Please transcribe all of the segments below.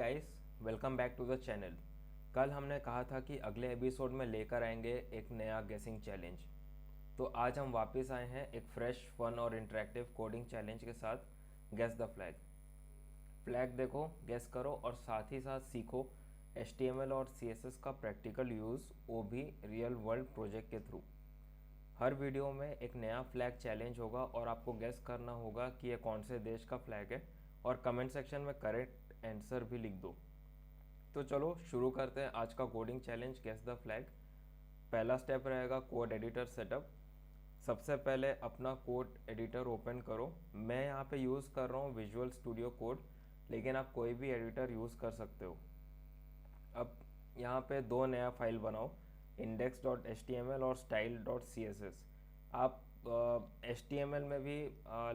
Guys, welcome back to the channel. कल हमने कहा था कि अगले एपिसोड में लेकर आएंगे एक नया गेसिंग चैलेंज। तो आज हम वापस आए हैं एक फ्रेश, फन और इंटरेक्टिव कोडिंग चैलेंज के साथ। Guess the flag. फ्लैग देखो, गेस करो और साथ ही साथ सीखो HTML और CSS का प्रैक्टिकल यूज़, वो भी रियल वर्ल्ड प्रोजेक्ट के थ्रू। हर वीडियो में एक नया फ्लैग चैलेंज होगा और आपको गेस करना होगा कि ये कौन से देश का फ्लैग है, और कमेंट सेक्शन में करेक्ट आंसर भी लिख दो। तो चलो शुरू करते हैं आज का coding challenge, guess the flag. पहला स्टेप रहेगा कोड एडिटर सेटअप। सबसे पहले अपना कोड एडिटर ओपन करो। मैं यहाँ पे यूज़ कर रहा हूँ विजुअल स्टूडियो कोड, लेकिन आप कोई भी एडिटर यूज़ कर सकते हो। अब यहाँ पे दो नया फाइल बनाओ, index.html और style.css। आप HTML में भी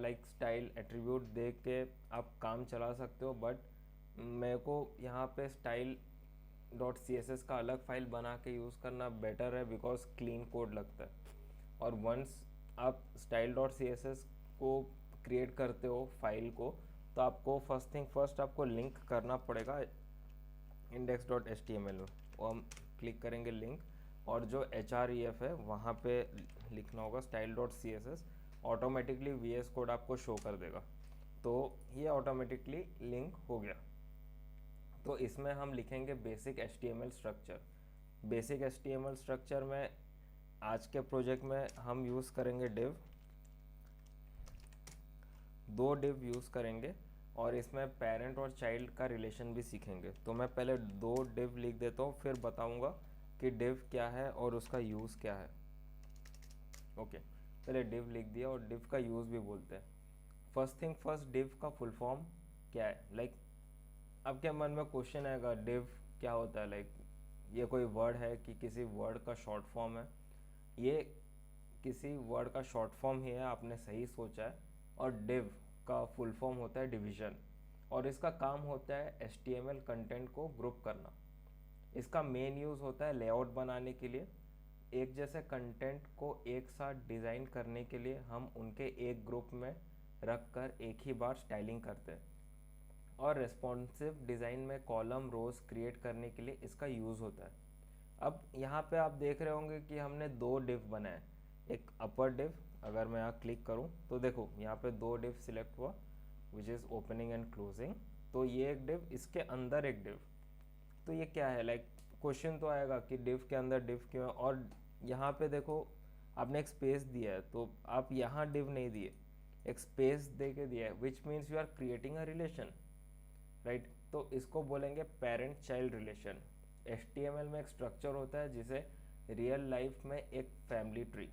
लाइक स्टाइल एट्रीब्यूट दे के आप काम चला सकते हो, बट मेरे को यहाँ पे style.css का अलग फाइल बना के यूज़ करना बेटर है, बिकॉज क्लीन कोड लगता है। और वंस आप style.css को क्रिएट करते हो फाइल को, तो आपको फर्स्ट थिंग फर्स्ट आपको लिंक करना पड़ेगा index.html में। वो हम क्लिक करेंगे लिंक, और जो href है वहाँ पे लिखना होगा style.css। ऑटोमेटिकली VS कोड आपको शो कर देगा। तो ये ऑटोमेटिकली लिंक हो गया। तो इसमें हम लिखेंगे basic HTML structure. Basic HTML structure में आज के प्रोजेक्ट में हम यूज़ करेंगे div। दो div यूज़ करेंगे और इसमें पेरेंट और चाइल्ड का रिलेशन भी सीखेंगे। तो मैं पहले दो div लिख देता हूँ, फिर बताऊँगा कि div क्या है और उसका यूज़ क्या है। ओके, पहले div लिख दिया और div का यूज़ भी बोलते हैं। फर्स्ट थिंग फर्स्ट, div का फुल फॉर्म क्या है? लाइक आपके मन में क्वेश्चन आएगा, div क्या होता है? लाइक ये कोई वर्ड है कि किसी वर्ड का शॉर्ट फॉर्म है? ये किसी वर्ड का शॉर्ट फॉर्म ही है, आपने सही सोचा है। और div का फुल फॉर्म होता है डिवीजन, और इसका काम होता है HTML कंटेंट को ग्रुप करना। इसका मेन यूज़ होता है लेआउट बनाने के लिए। एक जैसे कंटेंट को एक साथ डिज़ाइन करने के लिए हम उनके एक ग्रुप में रख कर एक ही बार स्टाइलिंग करते हैं। और रेस्पॉन्सिव डिज़ाइन में कॉलम रोज क्रिएट करने के लिए इसका यूज़ होता है। अब यहाँ पे आप देख रहे होंगे कि हमने दो div बनाए। एक अपर div, अगर मैं यहाँ क्लिक करूँ तो देखो यहाँ पे दो div सिलेक्ट हुआ, which is opening and closing. तो ये एक div, इसके अंदर एक div। तो ये क्या है? लाइक क्वेश्चन तो आएगा कि div के अंदर div क्यों है। और यहाँ पे देखो आपने एक स्पेस दिया है, तो आप यहाँ div नहीं दिए, एक स्पेस दे के दिया है, which means you are creating a relation, right. तो इसको बोलेंगे पेरेंट चाइल्ड रिलेशन। HTML में एक स्ट्रक्चर होता है जिसे रियल लाइफ में एक फैमिली ट्री।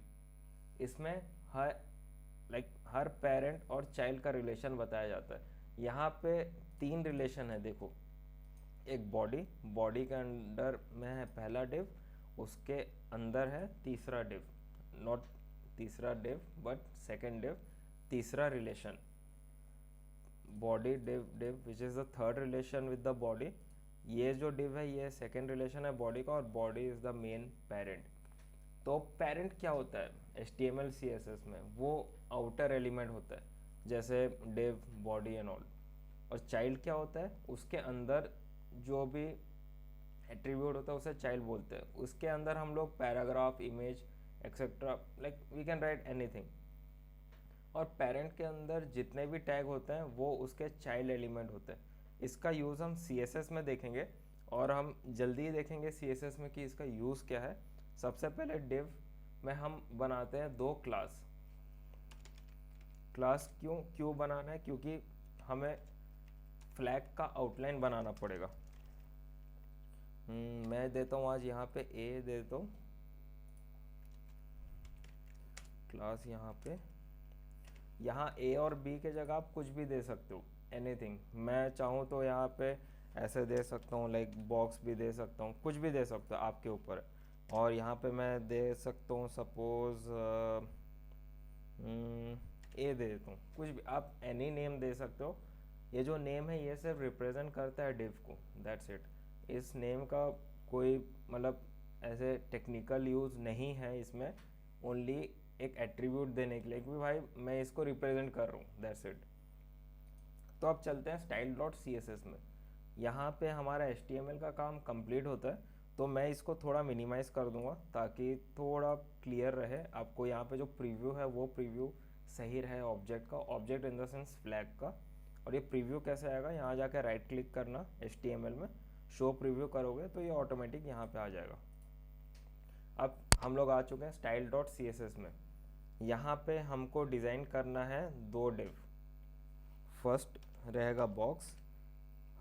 इसमें हर पेरेंट और चाइल्ड का रिलेशन बताया जाता है। यहाँ पे तीन रिलेशन है, देखो। एक बॉडी के अंदर में है पहला डिव, उसके अंदर है तीसरा डिव, नॉट तीसरा डिव बट सेकेंड डिव, तीसरा relation body div which is the third relation with the body. ये जो डिव है ये सेकेंड रिलेशन है बॉडी का, और body is the main parent. तो पेरेंट क्या होता है HTML CSS में? वो आउटर एलिमेंट होता है, जैसे डिव, बॉडी एंड ऑल। और चाइल्ड क्या होता है? उसके अंदर जो भी एट्रीब्यूट होता है उसे चाइल्ड बोलते हैं। उसके अंदर हम लोग paragraph, image etcetera, like we can write anything. और पेरेंट के अंदर जितने भी टैग होते हैं वो उसके चाइल्ड एलिमेंट होते हैं। इसका यूज़ हम CSS में देखेंगे, और हम जल्दी ही देखेंगे CSS में कि इसका यूज़ क्या है। सबसे पहले div में हम बनाते हैं दो क्लास। क्लास क्यों बनाना है? क्योंकि हमें फ्लैग का आउटलाइन बनाना पड़ेगा। मैं देता हूँ आज यहाँ पे A दे देता हूँ क्लास। यहाँ A और B के जगह आप कुछ भी दे सकते हो, एनीथिंग। मैं चाहूँ तो यहाँ पे ऐसे दे सकता हूँ, लाइक बॉक्स भी दे सकता हूँ, कुछ भी दे सकता हूँ, आपके ऊपर है। और यहाँ पे मैं दे सकता हूँ सपोज A दे देता हूँ, कुछ भी आप एनी नेम दे सकते हो। ये जो नेम है ये सिर्फ रिप्रेजेंट करता है div को, दैट्स इट। इस नेम का कोई मतलब ऐसे टेक्निकल यूज़ नहीं है इसमें, ओनली एक एट्रीब्यूट देने के लिए कि भाई मैं इसको रिप्रेजेंट कर रहा हूँ, दैट्स इट। तो अब चलते हैं style.css में। यहाँ पे हमारा HTML का काम कंप्लीट होता है, तो मैं इसको थोड़ा मिनिमाइज़ कर दूंगा ताकि थोड़ा क्लियर रहे आपको। यहाँ पे जो प्रीव्यू है वो प्रीव्यू सही रहे ऑब्जेक्ट का, object in the sense flag का। और ये प्रीव्यू कैसे आएगा, यहाँ जाकर राइट क्लिक करना HTML में, शो प्रीव्यू करोगे तो ये ऑटोमेटिक यहाँ पे आ जाएगा। अब हम लोग आ चुके हैं style.css में। यहाँ पे हमको डिज़ाइन करना है 2 डिव। फर्स्ट रहेगा बॉक्स।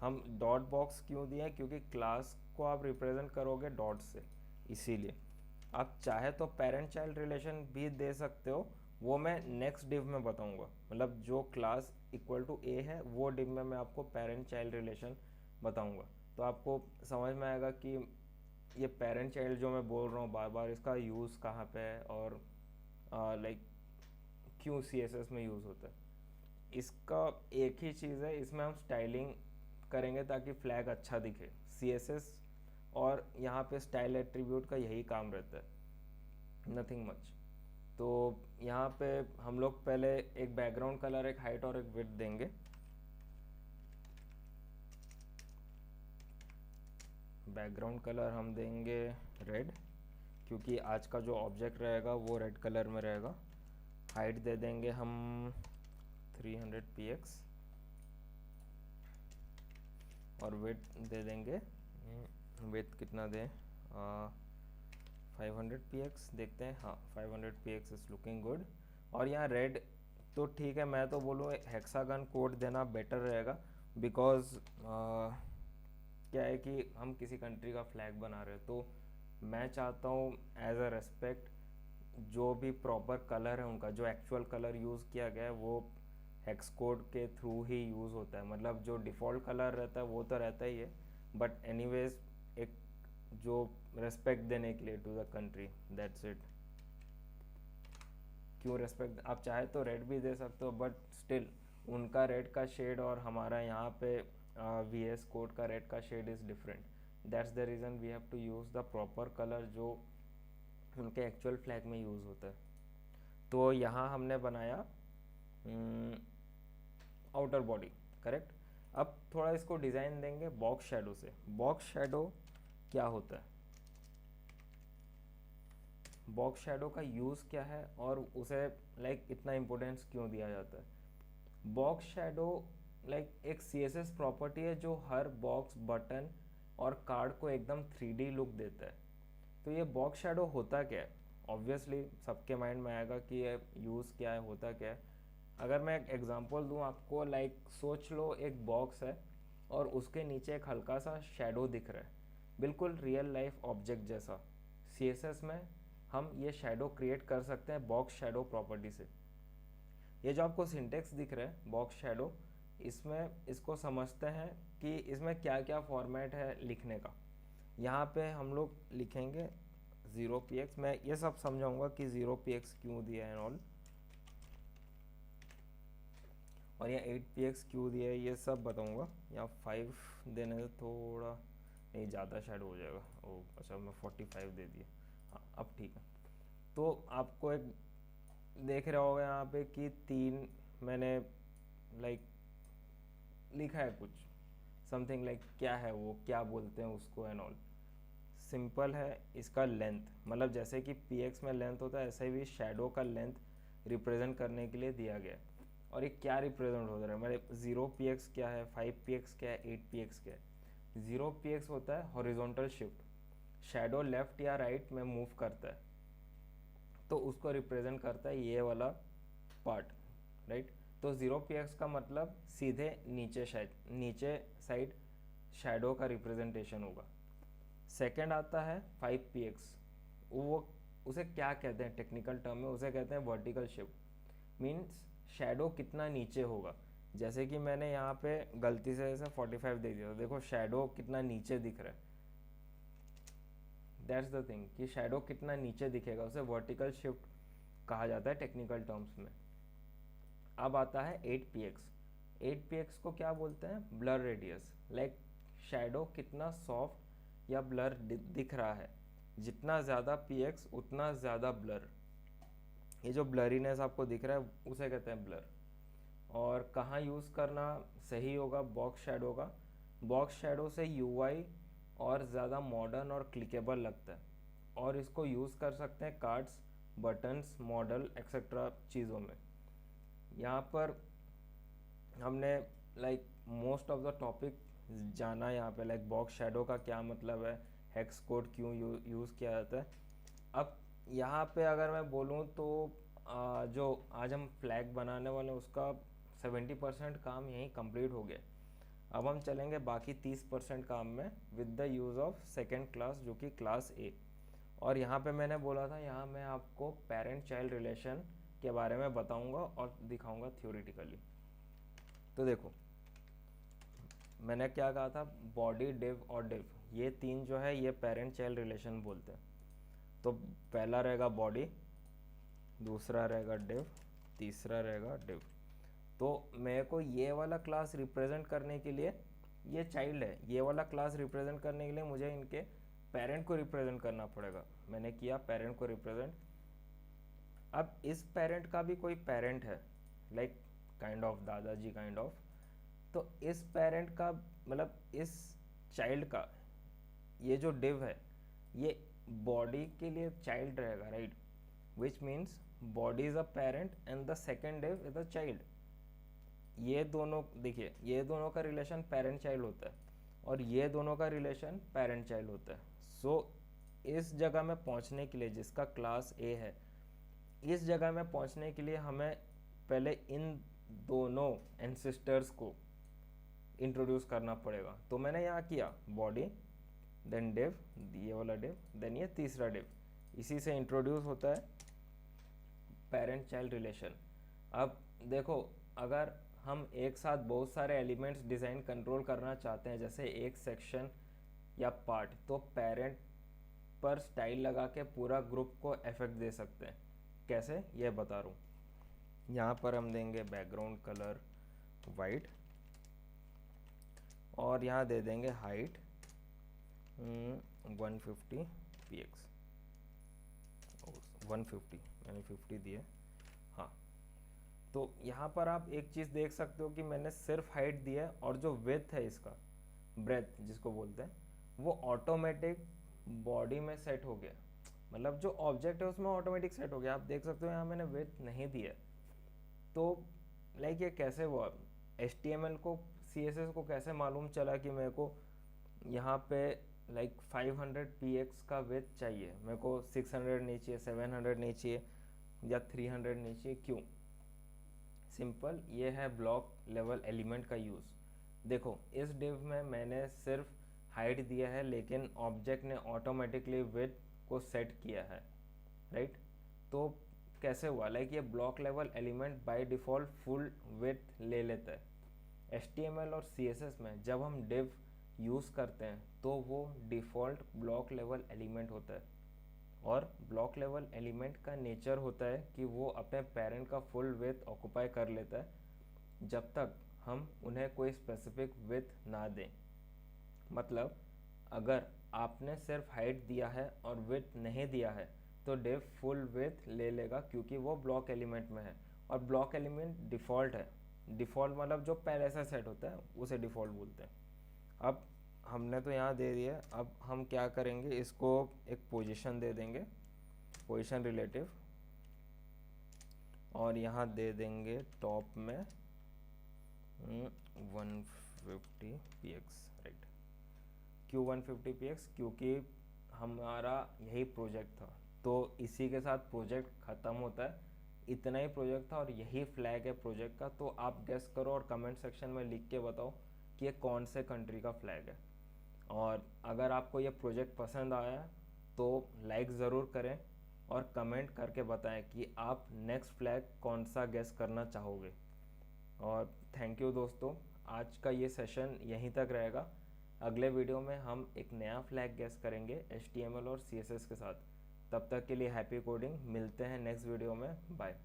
हम डॉट बॉक्स क्यों दिए, क्योंकि क्लास को आप रिप्रेजेंट करोगे डॉट से, इसीलिए। आप चाहे तो पेरेंट चाइल्ड रिलेशन भी दे सकते हो, वो मैं नेक्स्ट डिव में बताऊंगा। मतलब जो क्लास इक्वल टू ए है वो डिव में मैं आपको पेरेंट चाइल्ड रिलेशन बताऊंगा, तो आपको समझ में आएगा कि ये पेरेंट चाइल्ड जो मैं बोल रहा हूँ बार बार, इसका यूज़ कहाँ पे है और लाइक क्यों CSS में यूज़ होता है। इसका एक ही चीज़ है, इसमें हम स्टाइलिंग करेंगे ताकि फ्लैग अच्छा दिखे। CSS और यहाँ पे स्टाइल एट्रीब्यूट का यही काम रहता है, नथिंग मच। तो यहाँ पे हम लोग पहले एक बैकग्राउंड कलर, एक हाइट और एक विड्थ देंगे। बैकग्राउंड कलर हम देंगे रेड, क्योंकि आज का जो ऑब्जेक्ट रहेगा वो रेड कलर में रहेगा। हाइट दे देंगे हम 300 px और विड्थ दे देंगे, विड्थ कितना दें, 500 px देखते हैं। हाँ, 500 px इज लुकिंग गुड। और यहाँ रेड तो ठीक है, मैं तो बोलूँ हेक्सागन कोड देना बेटर रहेगा, बिकॉज क्या है कि हम किसी कंट्री का फ्लैग बना रहे हैं, तो मैं चाहता हूँ एज अ रेस्पेक्ट जो भी प्रॉपर कलर है उनका, जो एक्चुअल कलर यूज़ किया गया है वो हेक्स कोड के थ्रू ही यूज़ होता है। मतलब जो डिफ़ॉल्ट कलर रहता है वो तो रहता ही है, बट एनीवेज एक जो रेस्पेक्ट देने के लिए to the country, that's it. क्यों रेस्पेक्ट, आप चाहे तो रेड भी दे सकते हो, बट स्टिल उनका रेड का शेड और हमारा यहाँ पे VS कोड का रेड का shade is different. That's the reason we have to use the proper colour जो उनके एक्चुअल फ्लैग में यूज़ होता है। तो यहाँ हमने बनाया आउटर बॉडी, करेक्ट। अब थोड़ा इसको डिज़ाइन देंगे बॉक्स शैडो से। बॉक्स शैडो क्या होता है, बॉक्स शैडो का यूज़ क्या है और उसे लाइक इतना इम्पोर्टेंस क्यों दिया जाता है। बॉक्स शैडो लाइक एक CSS प्रॉपर्टी है जो हर बॉक्स, बटन और कार्ड को एकदम 3D लुक देता है। तो ये बॉक्स शैडो होता क्या है, ऑब्वियसली सबके माइंड में आएगा कि ये यूज़ क्या है, होता क्या है। अगर मैं एक एग्जांपल दूं आपको, लाइक सोच लो एक बॉक्स है और उसके नीचे एक हल्का सा शैडो दिख रहा है, बिल्कुल रियल लाइफ ऑब्जेक्ट जैसा। CSS में हम ये शैडो क्रिएट कर सकते हैं बॉक्स शैडो प्रॉपर्टी से। ये जो आपको सिंटेक्स दिख रहा है बॉक्स शैडो, इसमें इसको समझते हैं कि इसमें क्या क्या फॉर्मेट है लिखने का। यहाँ पे हम लोग लिखेंगे 0px, मैं ये सब समझाऊंगा कि 0px क्यों दिया है ऑल, और यहाँ 8px क्यों दिया है ये सब बताऊंगा। यहाँ 5 देने से थोड़ा नहीं, ज़्यादा शायद हो जाएगा। ओ अच्छा, मैं 45 दे दिया। हाँ अब ठीक है। तो आपको एक देख रहा होगा यहाँ पे कि 3 मैंने लाइक लिखा है कुछ समथिंग लाइक, क्या है वो, क्या बोलते हैं उसको एंड ऑल। सिंपल है इसका लेंथ, मतलब जैसे कि px में लेंथ होता है ऐसे भी शैडो का लेंथ रिप्रेजेंट करने के लिए दिया गया है। और ये क्या रिप्रेजेंट होता है, मतलब 0px क्या है, 5px क्या है, 8px क्या है। 0px होता है हॉरिजॉन्टल शिफ्ट, शैडो लेफ्ट या राइट में मूव करता है, तो उसको रिप्रेजेंट करता है ये वाला पार्ट, राइट। तो 0px का मतलब सीधे नीचे साइड शैडो का रिप्रेजेंटेशन होगा। सेकेंड आता है 5px, वो उसे क्या कहते हैं टेक्निकल टर्म में, उसे कहते हैं वर्टिकल शिफ्ट। मीन्स शैडो कितना नीचे होगा। जैसे कि मैंने यहाँ पे गलती से ऐसे 45 दे दिया, तो देखो शैडो कितना नीचे दिख रहा है। दैट्स द थिंग कि शैडो कितना नीचे दिखेगा, उसे वर्टिकल शिफ्ट कहा जाता है टेक्निकल टर्म्स में। अब आता है 8px। 8px को क्या बोलते हैं, ब्लर रेडियस। लाइक शैडो कितना सॉफ्ट या ब्लर दिख रहा है, जितना ज़्यादा px उतना ज़्यादा ब्लर। ये जो ब्लरीनेस आपको दिख रहा है उसे कहते हैं ब्लर। और कहाँ यूज़ करना सही होगा बॉक्स शैडो का, बॉक्स शैडो से यूआई और ज़्यादा मॉडर्न और क्लिकेबल लगता है, और इसको यूज़ कर सकते हैं कार्ड्स, बटन्स, मॉडल एक्सेट्रा चीज़ों में। यहाँ पर हमने like most of the topic जाना यहाँ पे, लाइक बॉक्स शैडो का क्या मतलब है, हेक्स कोड क्यों यूज़ किया जाता है। अब यहाँ पे अगर मैं बोलूँ तो जो आज हम फ्लैग बनाने वाले हैं उसका 70% काम यहीं कंप्लीट हो गया। अब हम चलेंगे बाकी 30% काम में with the use of second class, जो कि क्लास ए। और यहाँ पे मैंने बोला था, यहाँ मैं आपको पेरेंट चाइल्ड रिलेशन के बारे में बताऊंगा और दिखाऊंगा थ्योरेटिकली। तो देखो मैंने क्या कहा था, बॉडी, डिव और डिव, ये तीन जो है ये पेरेंट चाइल्ड रिलेशन बोलते हैं। तो पहला रहेगा बॉडी, दूसरा रहेगा डिव, तीसरा रहेगा डिव। तो मेरे को ये वाला क्लास रिप्रेजेंट करने के लिए, ये चाइल्ड है, ये वाला क्लास रिप्रेजेंट करने के लिए मुझे इनके पेरेंट को रिप्रेजेंट करना पड़ेगा। मैंने किया पेरेंट को रिप्रेजेंट। अब इस पेरेंट का भी कोई पेरेंट है, लाइक काइंड ऑफ दादाजी काइंड ऑफ। तो इस पेरेंट का मतलब इस चाइल्ड का ये जो डिव है ये बॉडी के लिए चाइल्ड रहेगा, right, which means body is a parent and the second div is a child. ये दोनों देखिए, ये दोनों का रिलेशन पेरेंट चाइल्ड होता है और ये दोनों का रिलेशन पेरेंट चाइल्ड होता है। सो इस जगह में पहुंचने के लिए, जिसका क्लास ए है, इस जगह में पहुंचने के लिए हमें पहले इन दोनों एंसेस्टर्स को इंट्रोड्यूस करना पड़ेगा। तो मैंने यहाँ किया बॉडी, देन डिव, ये वाला डिव, देन ये तीसरा डिव। इसी से इंट्रोड्यूस होता है पेरेंट चाइल्ड रिलेशन। अब देखो, अगर हम एक साथ बहुत सारे एलिमेंट्स डिज़ाइन कंट्रोल करना चाहते हैं, जैसे एक सेक्शन या पार्ट, तो पेरेंट पर स्टाइल लगा के पूरा ग्रुप को इफेक्ट दे सकते हैं। कैसे, ये बता रहा हूँ। यहाँ पर हम देंगे बैकग्राउंड कलर वाइट और यहाँ दे देंगे हाइट 150 px, 150, मैंने 50 दिया। हाँ, तो यहाँ पर आप एक चीज़ देख सकते हो कि मैंने सिर्फ हाइट दिया है और जो विड्थ है इसका, ब्रेथ जिसको बोलते हैं, वो ऑटोमेटिक बॉडी में सेट हो गया। मतलब जो ऑब्जेक्ट है उसमें ऑटोमेटिक सेट हो गया। आप देख सकते हो यहाँ मैंने विड्थ नहीं दिया। तो लाइक ये कैसे हुआ, HTML को, CSS को कैसे मालूम चला कि मेरे को यहाँ पे लाइक 500 px का विड्थ चाहिए, मेरे को 600 नहीं चाहिए, 700 नहीं चाहिए या 300 नहीं चाहिए, क्यों? सिंपल, ये है ब्लॉक लेवल एलिमेंट का यूज़। देखो इस डिव में मैंने सिर्फ हाइट दिया है, लेकिन ऑब्जेक्ट ने ऑटोमेटिकली विड्थ को सेट किया है, राइट। तो कैसे हुआ, लाइक ये block level element by default full width ले लेता है। HTML और CSS में जब हम डिव यूज़ करते हैं तो वो डिफ़ॉल्ट ब्लॉक लेवल एलिमेंट होता है, और ब्लॉक लेवल एलिमेंट का नेचर होता है कि वो अपने पेरेंट का फुल विड्थ ऑक्यूपाई कर लेता है जब तक हम उन्हें कोई स्पेसिफिक विड्थ ना दें। मतलब अगर आपने सिर्फ हाइट दिया है और विड्थ नहीं दिया है तो डिव फुल विड्थ ले लेगा, क्योंकि वो ब्लॉक एलिमेंट में है और ब्लॉक एलिमेंट डिफ़ॉल्ट है। डिफ़ॉल्ट मतलब जो पहले से सेट होता है उसे डिफ़ॉल्ट बोलते हैं। अब हमने तो यहाँ दे दिया, अब हम क्या करेंगे, इसको एक पोजीशन दे देंगे, पोजीशन रिलेटिव, और यहाँ दे देंगे टॉप में 150 px, राइट। क्यों 150 px? क्योंकि हमारा यही प्रोजेक्ट था, तो इसी के साथ प्रोजेक्ट ख़त्म होता है। इतना ही प्रोजेक्ट था और यही फ्लैग है प्रोजेक्ट का। तो आप गेस करो और कमेंट सेक्शन में लिख के बताओ कि ये कौन से कंट्री का फ्लैग है। और अगर आपको ये प्रोजेक्ट पसंद आया तो लाइक ज़रूर करें और कमेंट करके बताएं कि आप नेक्स्ट फ्लैग कौन सा गेस करना चाहोगे। और थैंक यू दोस्तों, आज का ये सेशन यहीं तक रहेगा। अगले वीडियो में हम एक नया फ्लैग गेस करेंगे HTML और CSS के साथ। तब तक के लिए हैप्पी कोडिंग, मिलते हैं नेक्स्ट वीडियो में, बाय।